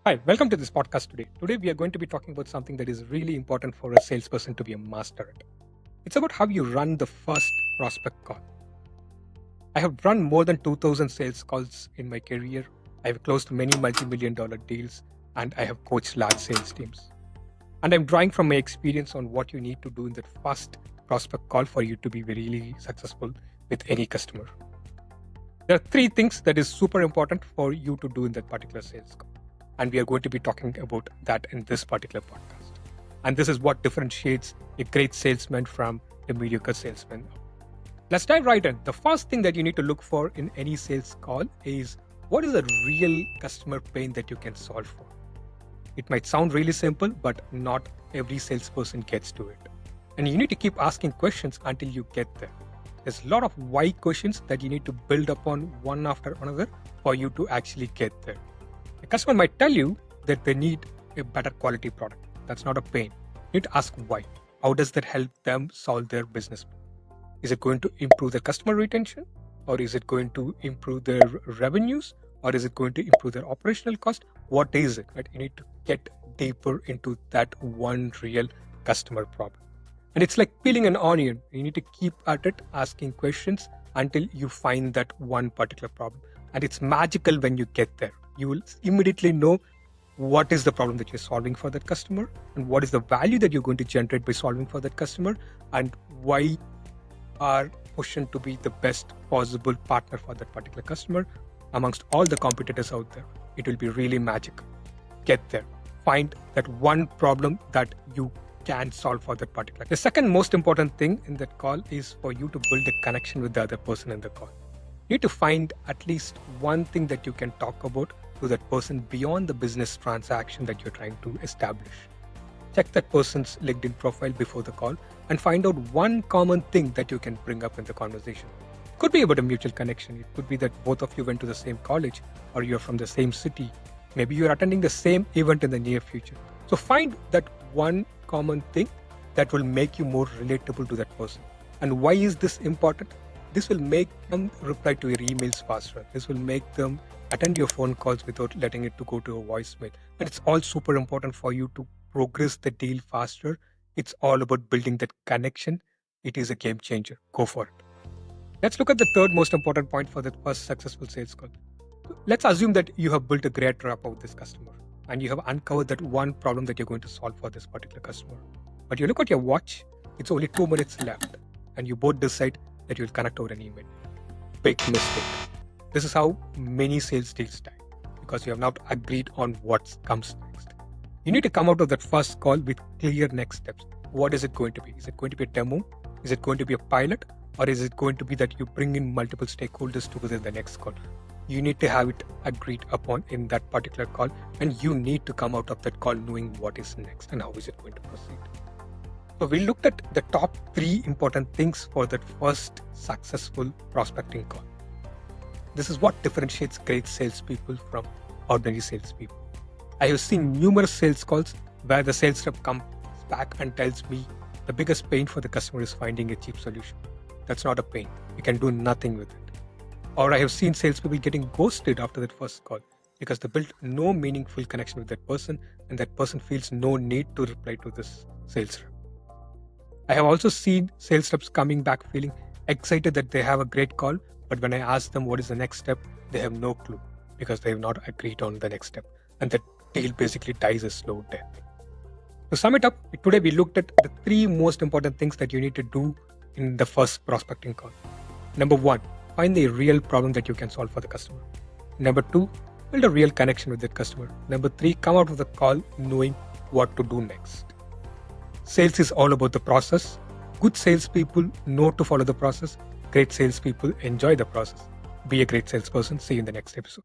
Hi, welcome to this podcast today. Today, we are going to be talking about something that is really important for a salesperson to be a master at. It's about how you run the first prospect call. I have run more than 2000 sales calls in my career. I have closed many multi-million dollar deals and I have coached large sales teams. And I'm drawing from my experience on what you need to do in that first prospect call for you to be really successful with any customer. There are three things that is super important for you to do in that particular sales call. And we are going to be talking about that in this particular podcast. And this is what differentiates a great salesman from a mediocre salesman. Let's dive right in. The first thing that you need to look for in any sales call is what is the real customer pain that you can solve for. It might sound really simple, but not every salesperson gets to it. And you need to keep asking questions until you get there. There's a lot of why questions that you need to build upon one after another for you to actually get there. A customer might tell you that they need a better quality product. That's not a pain. You need to ask why. How does that help them solve their business? Is it going to improve their customer retention? Or is it going to improve their revenues? Or is it going to improve their operational cost? What is it? Right? You need to get deeper into that one real customer problem. And it's like peeling an onion. You need to keep at it, asking questions until you find that one particular problem. And it's magical when you get there. You will immediately know what is the problem that you're solving for that customer and what is the value that you're going to generate by solving for that customer and why you are positioned to be the best possible partner for that particular customer amongst all the competitors out there. It will be really magical. Get there. Find that one problem that you can solve for that particular. The second most important thing in that call is for you to build a connection with the other person in the call. You need to find at least one thing that you can talk about to that person beyond the business transaction that you're trying to establish. Check that person's LinkedIn profile before the call and find out one common thing that you can bring up in the conversation. It could be about a mutual connection. It could be that both of you went to the same college or you're from the same city. Maybe you're attending the same event in the near future. So find that one common thing that will make you more relatable to that person. And why is this important? This will make them reply to your emails faster. This will make them attend your phone calls without letting it to go to a voicemail. And it's all super important for you to progress the deal faster. It's all about building that connection. It is a game changer. Go for it. Let's look at the third most important point for the first successful sales call. Let's assume that you have built a great rapport with this customer and you have uncovered that one problem that you're going to solve for this particular customer. But you look at your watch, it's only 2 minutes left and you both decide that you'll connect over an email. Big mistake. This is how many sales deals die because you have not agreed on what comes next. You need to come out of that first call with clear next steps. What is it going to be? Is it going to be a demo? Is it going to be a pilot? Or is it going to be that you bring in multiple stakeholders together in the next call? You need to have it agreed upon in that particular call and you need to come out of that call knowing what is next and how is it going to proceed. So we looked at the top 3 important things for that first successful prospecting call. This is what differentiates great salespeople from ordinary salespeople. I have seen numerous sales calls where the sales rep comes back and tells me the biggest pain for the customer is finding a cheap solution. That's not a pain. You can do nothing with it. Or I have seen salespeople getting ghosted after that first call because they built no meaningful connection with that person and that person feels no need to reply to this sales rep. I have also seen sales reps coming back feeling excited that they have a great call, but when I ask them what is the next step, they have no clue because they have not agreed on the next step. And that deal basically dies a slow death. To sum it up, today we looked at the 3 most important things that you need to do in the first prospecting call. Number 1, find the real problem that you can solve for the customer. Number 2, build a real connection with that customer. Number 3, come out of the call knowing what to do next. Sales is all about the process. Good salespeople know to follow the process. Great salespeople enjoy the process. Be a great salesperson. See you in the next episode.